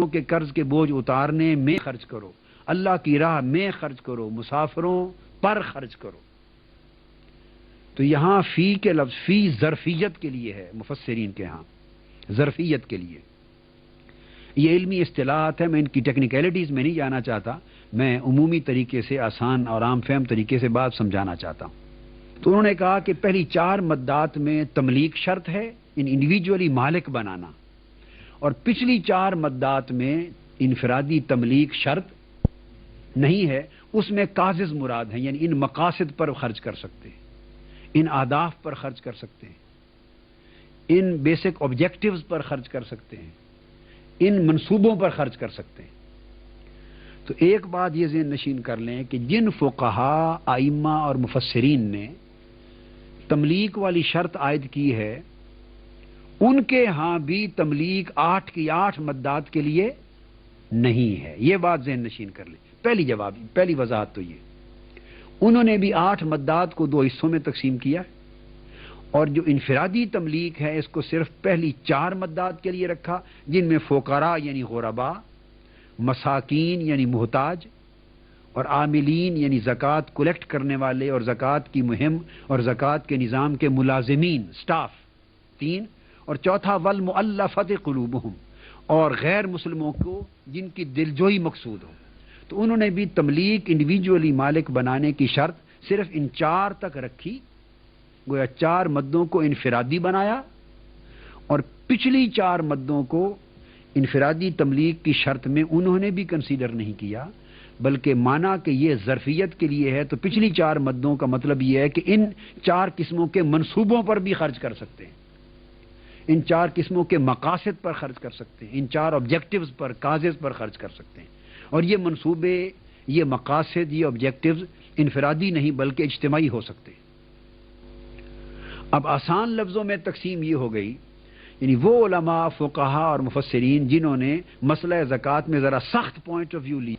کے قرض کے بوجھ اتارنے میں خرچ کرو، اللہ کی راہ میں خرچ کرو، مسافروں پر خرچ کرو۔ تو یہاں فی کے لفظ فی ظرفیت کے لیے ہے، مفسرین کے ہاں ظرفیت کے لیے۔ یہ علمی اصطلاحات ہیں، میں ان کی ٹیکنیکلٹیز میں نہیں جانا چاہتا، میں عمومی طریقے سے آسان اور عام فہم طریقے سے بات سمجھانا چاہتا ہوں۔ تو انہوں نے کہا کہ پہلی 4 مدات میں تملیک شرط ہے، ان انڈیویجولی مالک بنانا، اور پچھلی 4 مدات میں انفرادی تملیک شرط نہیں ہے، اس میں قاصد مراد ہیں، یعنی ان مقاصد پر خرچ کر سکتے ہیں، ان اہداف پر خرچ کر سکتے ہیں، ان بیسک آبجیکٹیوز پر خرچ کر سکتے ہیں، ان منصوبوں پر خرچ کر سکتے ہیں۔ تو ایک بات یہ ذہن نشین کر لیں کہ جن فقہا، ائمہ اور مفسرین نے تملیک والی شرط عائد کی ہے، ان کے ہاں بھی تملیک 8 کی 8 مدات کے لیے نہیں ہے۔ یہ بات ذہن نشین کر لیں۔ پہلی وضاحت تو یہ، انہوں نے بھی 8 مدات کو 2 حصوں میں تقسیم کیا، اور جو انفرادی تملیک ہے اس کو صرف پہلی 4 مدات کے لیے رکھا، جن میں فقراء یعنی غرباء، مساکین یعنی محتاج، اور عاملین یعنی زکوٰۃ کلیکٹ کرنے والے اور زکوٰۃ کی مہم اور زکوٰۃ کے نظام کے ملازمین، سٹاف 3، اور چوتھا والمؤلفۃ قلوبہم، اور غیر مسلموں کو جن کی دلجوئی مقصود ہو۔ تو انہوں نے بھی تملیک انڈیویجولی مالک بنانے کی شرط صرف ان 4 تک رکھی، گویا 4 مدوں کو انفرادی بنایا، اور پچھلی 4 مدوں کو انفرادی تملیک کی شرط میں انہوں نے بھی کنسیڈر نہیں کیا، بلکہ مانا کہ یہ ظرفیت کے لیے ہے، تو پچھلی 4 مدوں کا مطلب یہ ہے کہ ان 4 قسموں کے منصوبوں پر بھی خرچ کر سکتے ہیں، ان 4 قسموں کے مقاصد پر خرچ کر سکتے ہیں، ان 4 آبجیکٹیوز پر، کازز پر خرچ کر سکتے ہیں، اور یہ منصوبے، یہ مقاصد، یہ آبجیکٹیوز انفرادی نہیں بلکہ اجتماعی ہو سکتے ہیں۔ اب آسان لفظوں میں تقسیم یہ ہو گئی، یعنی وہ علماء، فقہا اور مفسرین جنہوں نے مسئلہ زکوٰۃ میں ذرا سخت پوائنٹ آف ویو لی،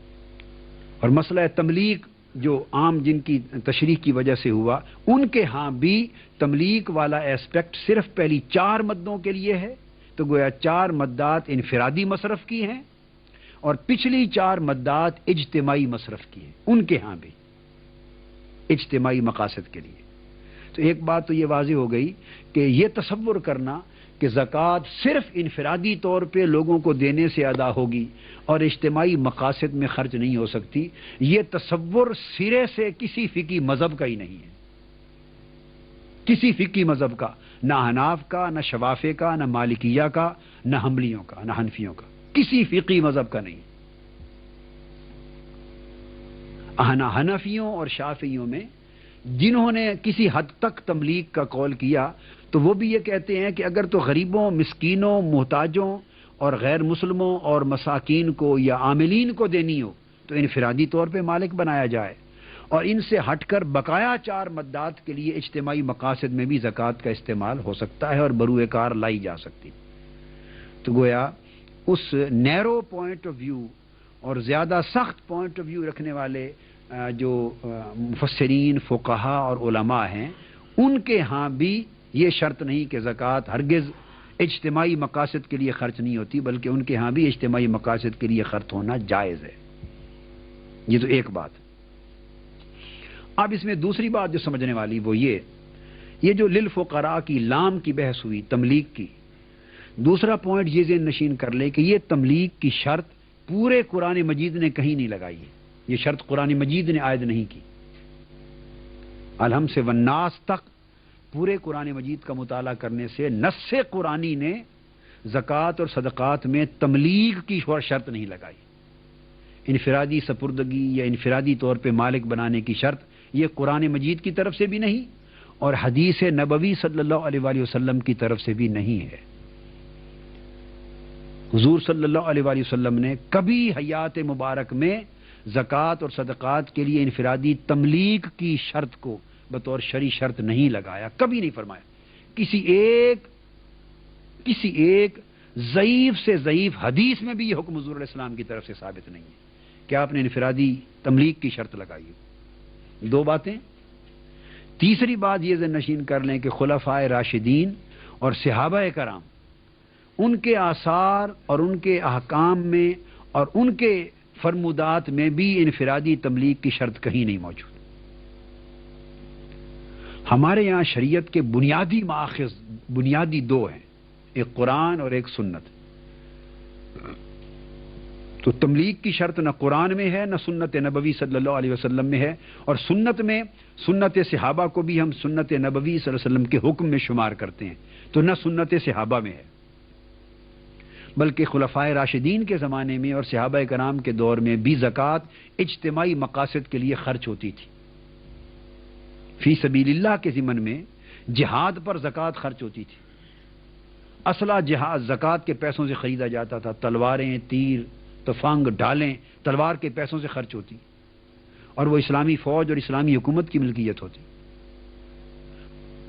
اور مسئلہ تملیک جو عام جن کی تشریح کی وجہ سے ہوا، ان کے ہاں بھی تملیک والا ایسپیکٹ صرف پہلی 4 مدوں کے لیے ہے، تو گویا 4 مدات انفرادی مصرف کی ہیں اور پچھلی 4 مدات اجتماعی مصرف کی ہیں، ان کے ہاں بھی اجتماعی مقاصد کے لیے۔ تو ایک بات تو یہ واضح ہو گئی کہ یہ تصور کرنا کہ زکوٰۃ صرف انفرادی طور پہ لوگوں کو دینے سے ادا ہوگی اور اجتماعی مقاصد میں خرچ نہیں ہو سکتی، یہ تصور سرے سے کسی فقہی مذہب کا ہی نہیں ہے، کسی فقہی مذہب کا، نہ حناف کا، نہ شوافے کا، نہ مالکیہ کا، نہ حنبلیوں کا، نہ حنفیوں کا، کسی فقہی مذہب کا نہیں۔ حنفیوں اور شافعیوں میں جنہوں نے کسی حد تک تملیک کا قول کیا، تو وہ بھی یہ کہتے ہیں کہ اگر تو غریبوں، مسکینوں، محتاجوں اور غیر مسلموں اور مساکین کو یا عاملین کو دینی ہو تو انفرادی طور پہ مالک بنایا جائے، اور ان سے ہٹ کر بقایا 4 مدات کے لیے اجتماعی مقاصد میں بھی زکوٰۃ کا استعمال ہو سکتا ہے اور بروئے کار لائی جا سکتی۔ تو گویا اس نیرو پوائنٹ آف ویو اور زیادہ سخت پوائنٹ آف ویو رکھنے والے جو مفسرین، فقہا اور علماء ہیں، ان کے ہاں بھی یہ شرط نہیں کہ زکوٰۃ ہرگز اجتماعی مقاصد کے لیے خرچ نہیں ہوتی، بلکہ ان کے ہاں بھی اجتماعی مقاصد کے لیے خرچ ہونا جائز ہے۔ یہ تو ایک بات۔ اب اس میں دوسری بات جو سمجھنے والی وہ یہ جو للفقراء کی لام کی بحث ہوئی تملیک کی، دوسرا پوائنٹ یہ ذہن نشین کر لے کہ یہ تملیک کی شرط پورے قرآن مجید نے کہیں نہیں لگائی ہے، یہ شرط قرآن مجید نے عائد نہیں کی۔ الحم سے والناس تک پورے قرآن مجید کا مطالعہ کرنے سے نص قرآنی نے زکوٰۃ اور صدقات میں تملیغ کی شرط نہیں لگائی۔ انفرادی سپردگی یا انفرادی طور پہ مالک بنانے کی شرط یہ قرآن مجید کی طرف سے بھی نہیں اور حدیث نبوی صلی اللہ علیہ وآلہ وسلم کی طرف سے بھی نہیں ہے۔ حضور صلی اللہ علیہ وآلہ وسلم نے کبھی حیات مبارک میں زکوٰۃ اور صدقات کے لیے انفرادی تملیغ کی شرط کو بطور شرعی شرط نہیں لگایا، کبھی نہیں فرمایا۔ کسی ایک ضعیف سے ضعیف حدیث میں بھی یہ حکم حضور علیہ السلام کی طرف سے ثابت نہیں ہے کہ آپ نے انفرادی تملیغ کی شرط لگائی ہے۔ 2 باتیں۔ تیسری بات یہ ذہن نشین کر لیں کہ خلفائے راشدین اور صحابہ کرام ان کے آثار اور ان کے احکام میں اور ان کے فرمودات میں بھی انفرادی تبلیغ کی شرط کہیں نہیں موجود۔ ہمارے یہاں شریعت کے بنیادی مآخذ بنیادی دو ہیں، ایک قرآن اور ایک سنت۔ تو تبلیغ کی شرط نہ قرآن میں ہے نہ سنت نبوی صلی اللہ علیہ وسلم میں ہے، اور سنت میں سنت صحابہ کو بھی ہم سنت نبوی صلی اللہ علیہ وسلم کے حکم میں شمار کرتے ہیں، تو نہ سنت صحابہ میں ہے، بلکہ خلفائے راشدین کے زمانے میں اور صحابہ کرام کے دور میں بھی زکوٰۃ اجتماعی مقاصد کے لیے خرچ ہوتی تھی۔ فی سبیل اللہ کے ضمن میں جہاد پر زکوٰۃ خرچ ہوتی تھی۔ اسلحہ جہاد زکوٰۃ کے پیسوں سے خریدا جاتا تھا، تلواریں، تیر، تفنگ، ڈھالیں تلوار کے پیسوں سے خرچ ہوتی، اور وہ اسلامی فوج اور اسلامی حکومت کی ملکیت ہوتی۔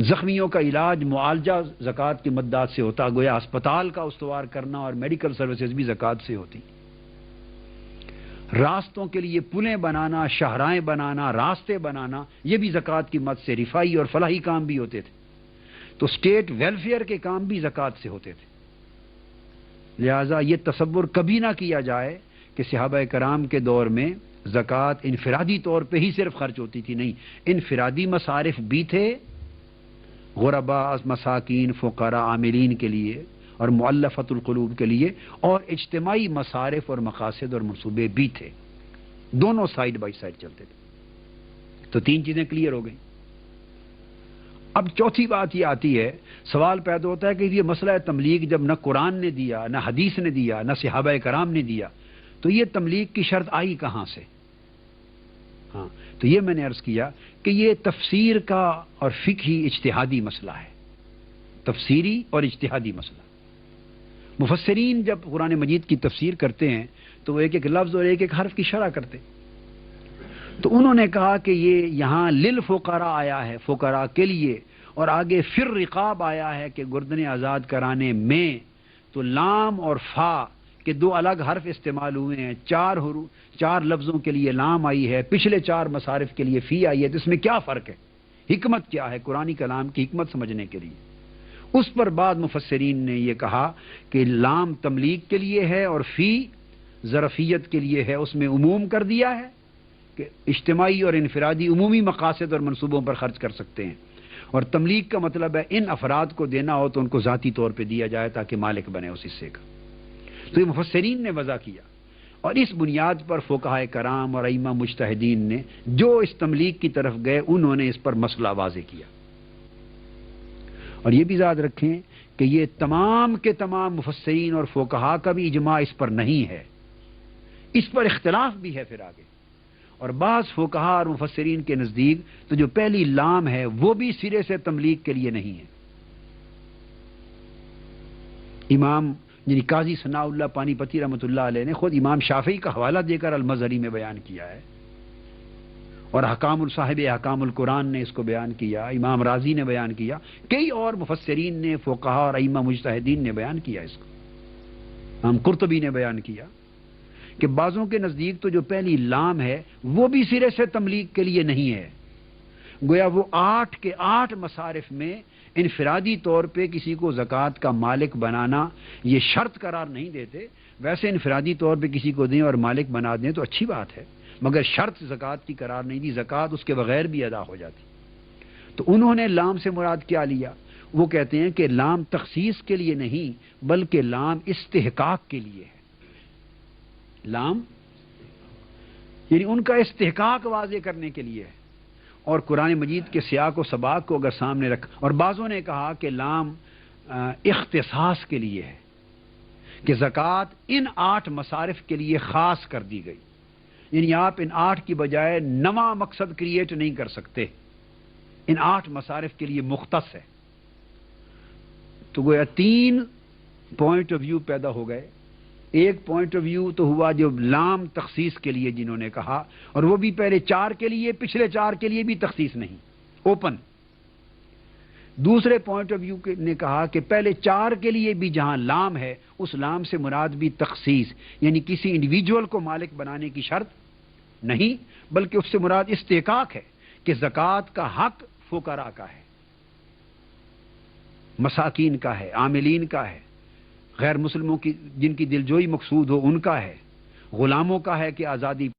زخمیوں کا علاج معالجہ زکوٰۃ کی مداد سے ہوتا، گویا اسپتال کا استوار کرنا اور میڈیکل سروسز بھی زکوٰۃ سے ہوتی۔ راستوں کے لیے پلیں بنانا، شاہراہیں بنانا، راستے بنانا، یہ بھی زکوٰۃ کی مد سے رفائی اور فلاحی کام بھی ہوتے تھے۔ تو اسٹیٹ ویلفیئر کے کام بھی زکوٰۃ سے ہوتے تھے۔ لہذا یہ تصور کبھی نہ کیا جائے کہ صحابہ کرام کے دور میں زکوٰۃ انفرادی طور پہ ہی صرف خرچ ہوتی تھی، نہیں، انفرادی مصارف بھی تھے، غرباء، مساکین، فقراء، عاملین کے لیے اور مؤلفۃ القلوب کے لیے، اور اجتماعی مصارف اور مقاصد اور منصوبے بھی تھے، دونوں سائیڈ بائی سائیڈ چلتے تھے۔ تو تین چیزیں کلیئر ہو گئیں۔ اب چوتھی بات یہ آتی ہے، سوال پیدا ہوتا ہے کہ یہ مسئلہ تبلیغ جب نہ قرآن نے دیا، نہ حدیث نے دیا، نہ صحابہ کرام نے دیا، تو یہ تبلیغ کی شرط آئی کہاں سے؟ ہاں، تو یہ میں نے عرض کیا کہ یہ تفسیر کا اور فقہی اجتہادی مسئلہ ہے، تفسیری اور اجتہادی مسئلہ۔ مفسرین جب قرآن مجید کی تفسیر کرتے ہیں تو وہ ایک ایک لفظ اور ایک ایک حرف کی شرح کرتے ہیں۔ تو انہوں نے کہا کہ یہ یہاں للفقراء آیا ہے، فقراء کے لیے، اور آگے فر رقاب آیا ہے کہ گردنیں آزاد کرانے میں، تو لام اور فا کے دو الگ حرف استعمال ہوئے ہیں، چار لفظوں کے لیے لام آئی ہے، پچھلے چار مصارف کے لیے فی آئی ہے، تو اس میں کیا فرق ہے، حکمت کیا ہے، قرآن کلام کی حکمت سمجھنے کے لیے۔ اس پر بعد مفسرین نے یہ کہا کہ لام تملیغ کے لیے ہے اور فی ظرفیت کے لیے ہے، اس میں عموم کر دیا ہے کہ اجتماعی اور انفرادی عمومی مقاصد اور منصوبوں پر خرچ کر سکتے ہیں، اور تملیغ کا مطلب ہے ان افراد کو دینا ہو تو ان کو ذاتی طور پہ دیا جائے تاکہ مالک بنے اس حصے کا۔ تو یہ مفسرین نے وضع کیا، اور اس بنیاد پر فقہائے کرام اور ائمہ مجتہدین نے جو اس تملیغ کی طرف گئے انہوں نے اس پر مسئلہ واضح کیا۔ اور یہ بھی یاد رکھیں کہ یہ تمام کے تمام مفسرین اور فقہاء کا بھی اجماع اس پر نہیں ہے، اس پر اختلاف بھی ہے پھر آگے، اور بعض فقہاء اور مفسرین کے نزدیک تو جو پہلی لام ہے وہ بھی سرے سے تملیغ کے لیے نہیں ہے۔ امام یعنی قاضی ثناء اللہ پانی پتی رحمۃ اللہ علیہ نے خود امام شافعی کا حوالہ دے کر المظہری میں بیان کیا ہے، اور حکام الصاحب حکام القرآن نے اس کو بیان کیا، امام راضی نے بیان کیا، کئی اور مفسرین نے، فقہاء اور ائمہ مجتہدین نے بیان کیا اس کو، امام قرطبی نے بیان کیا کہ بعضوں کے نزدیک تو جو پہلی لام ہے وہ بھی سرے سے تملیغ کے لیے نہیں ہے، گویا وہ 8 کے 8 مصارف میں انفرادی طور پہ کسی کو زکوٰۃ کا مالک بنانا یہ شرط قرار نہیں دیتے، ویسے انفرادی طور پہ کسی کو دیں اور مالک بنا دیں تو اچھی بات ہے، مگر شرط زکوٰۃ کی قرار نہیں دی، زکوٰۃ اس کے بغیر بھی ادا ہو جاتی۔ تو انہوں نے لام سے مراد کیا لیا؟ وہ کہتے ہیں کہ لام تخصیص کے لیے نہیں بلکہ لام استحقاق کے لیے ہے، لام یعنی ان کا استحقاق واضح کرنے کے لیے ہے، اور قرآن مجید کے سیاق و سباق کو اگر سامنے رکھ، اور بعضوں نے کہا کہ لام اختصاص کے لیے ہے کہ زکوٰۃ ان 8 مصارف کے لیے خاص کر دی گئی، یعنی آپ ان 8 کی بجائے نواں مقصد کریٹ نہیں کر سکتے، ان 8 مصارف کے لیے مختص ہے۔ تو گویا 3 پوائنٹ آف ویو پیدا ہو گئے۔ ایک پوائنٹ آف ویو تو ہوا جو لام تخصیص کے لیے جنہوں نے کہا، اور وہ بھی پہلے 4 کے لیے، پچھلے 4 کے لیے بھی تخصیص نہیں، اوپن۔ دوسرے پوائنٹ آف ویو نے کہا کہ پہلے 4 کے لیے بھی جہاں لام ہے اس لام سے مراد بھی تخصیص، یعنی کسی انڈیویجول کو مالک بنانے کی شرط نہیں بلکہ اس سے مراد استحقاق ہے کہ زکوٰۃ کا حق فقراء کا ہے، مساکین کا ہے، عاملین کا ہے، غیر مسلموں کی جن کی دلجوئی مقصود ہو ان کا ہے، غلاموں کا ہے کہ آزادی